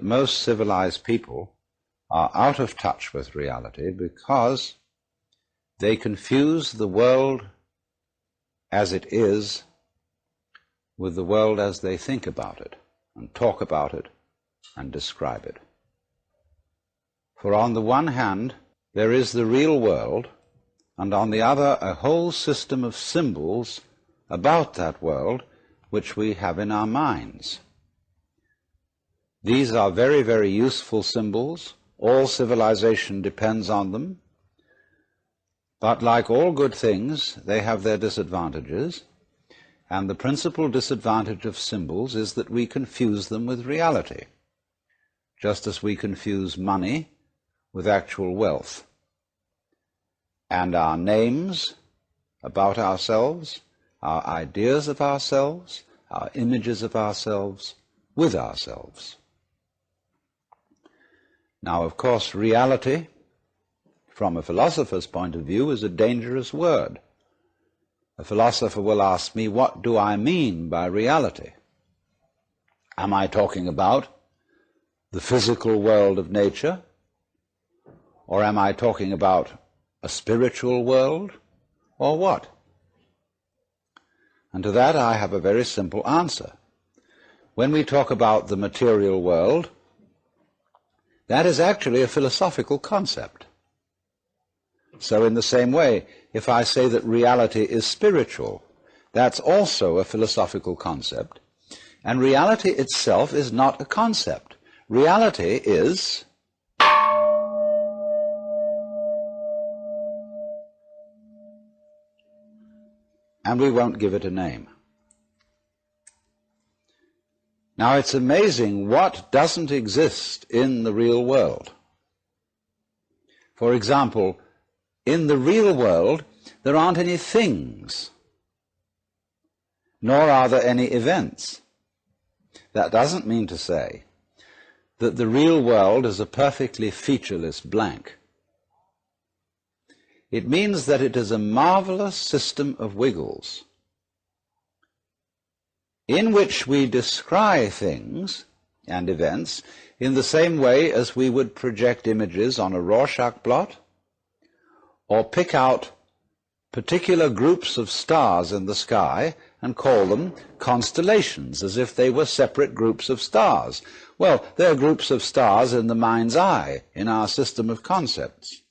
Most civilized people are out of touch with reality because they confuse the world as it is with the world as they think about it and talk about it and describe it. For on the one hand, there is the real world, and on the other, a whole system of symbols about that world which we have in our minds. These are very, very useful symbols. All civilization depends on them. But like all good things, they have their disadvantages, and the principal disadvantage of symbols is that we confuse them with reality, just as we confuse money with actual wealth, and our names about ourselves, our ideas of ourselves, our images of ourselves with ourselves. Now, of course, reality, from a philosopher's point of view, is a dangerous word. A philosopher will ask me, what do I mean by reality? Am I talking about the physical world of nature? Or am I talking about a spiritual world? Or what? And to that I have a very simple answer. When we talk about the material world, that is actually a philosophical concept. So in the same way, if I say that reality is spiritual, that's also a philosophical concept. And reality itself is not a concept. Reality is and we won't give it a name. Now, it's amazing what doesn't exist in the real world. For example, in the real world, there aren't any things, nor are there any events. That doesn't mean to say that the real world is a perfectly featureless blank. It means that it is a marvelous system of wiggles in which we descry things and events in the same way as we would project images on a Rorschach blot or pick out particular groups of stars in the sky and call them constellations, as if they were separate groups of stars. Well, they're groups of stars in the mind's eye, in our system of concepts.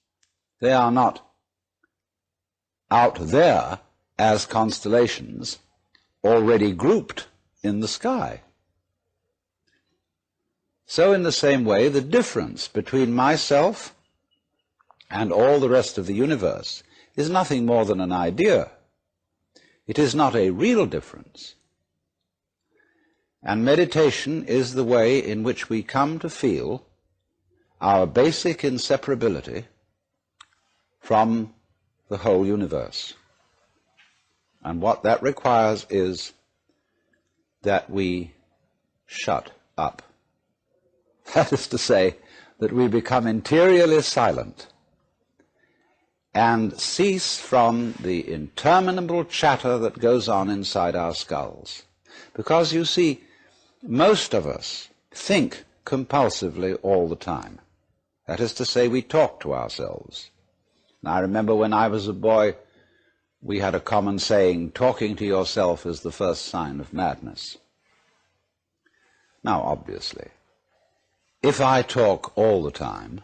They are not out there as constellations already grouped in the sky. So in the same way, the difference between myself and all the rest of the universe is nothing more than an idea. It is not a real difference. And meditation is the way in which we come to feel our basic inseparability from the whole universe. And what that requires is that we shut up. That is to say, that we become interiorly silent and cease from the interminable chatter that goes on inside our skulls. Because, you see, most of us think compulsively all the time. That is to say, we talk to ourselves. And I remember when I was a boy, we had a common saying, talking to yourself is the first sign of madness. Now, obviously, if I talk all the time,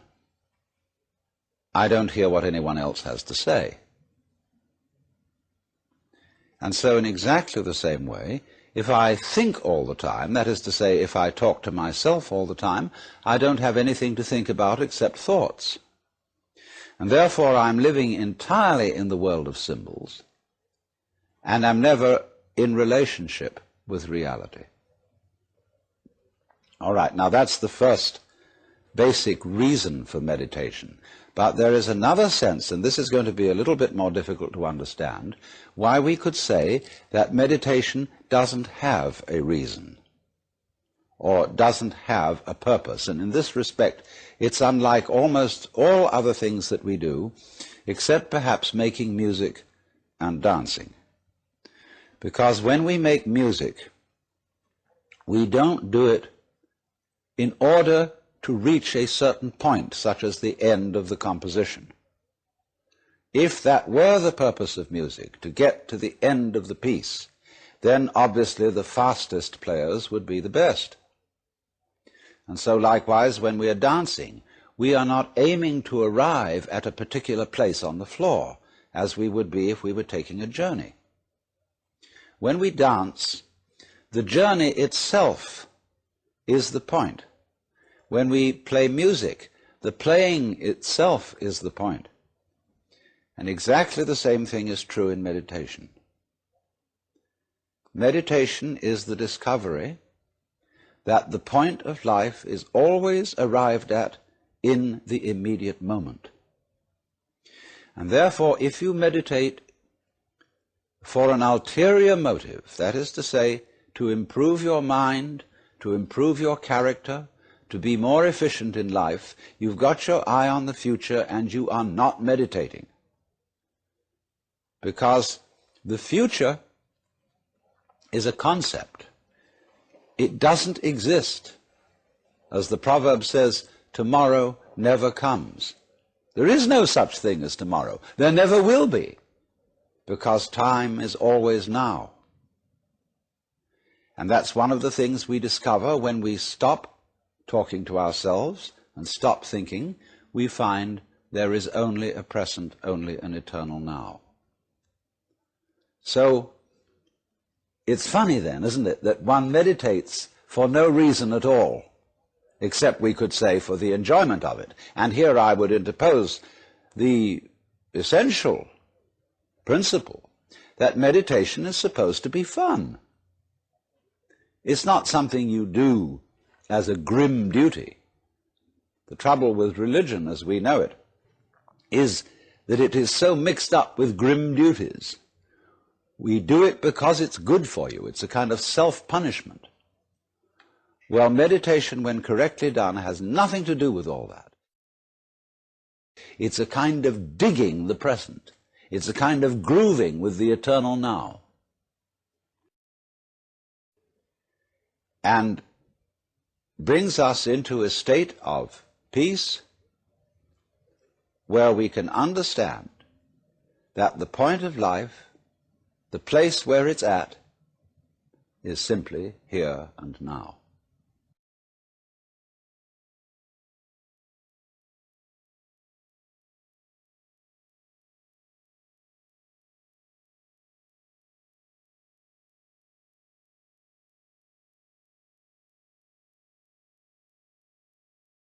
I don't hear what anyone else has to say. And so in exactly the same way, if I think all the time, that is to say, if I talk to myself all the time, I don't have anything to think about except thoughts. And therefore I'm living entirely in the world of symbols, and I'm never in relationship with reality. All right, now that's the first basic reason for meditation. But there is another sense, and this is going to be a little bit more difficult to understand, why we could say that meditation doesn't have a reason or doesn't have a purpose. And in this respect, it's unlike almost all other things that we do, except perhaps making music and dancing. Because when we make music, we don't do it in order to reach a certain point, such as the end of the composition. If that were the purpose of music, to get to the end of the piece, then obviously the fastest players would be the best. And so likewise, when we are dancing, we are not aiming to arrive at a particular place on the floor, as we would be if we were taking a journey. When we dance, the journey itself is the point. When we play music, the playing itself is the point. And exactly the same thing is true in meditation. Meditation is the discovery that the point of life is always arrived at in the immediate moment. And therefore, if you meditate for an ulterior motive, that is to say, to improve your mind, to improve your character, to be more efficient in life, you've got your eye on the future and you are not meditating. Because the future is a concept. It doesn't exist. As the proverb says, tomorrow never comes. There is no such thing as tomorrow. There never will be, because time is always now. And that's one of the things we discover when we stop talking to ourselves and stop thinking. We find there is only a present, only an eternal now. So it's funny then, isn't it, that one meditates for no reason at all, except we could say for the enjoyment of it. And here I would interpose the essential principle that meditation is supposed to be fun. It's not something you do as a grim duty. The trouble with religion, as we know it, is that it is so mixed up with grim duties. We do it because it's good for you. It's a kind of self-punishment. Well, meditation, when correctly done, has nothing to do with all that. It's a kind of digging the present. It's a kind of grooving with the eternal now. And brings us into a state of peace where we can understand that the point of life, the place where it's at, is simply here and now.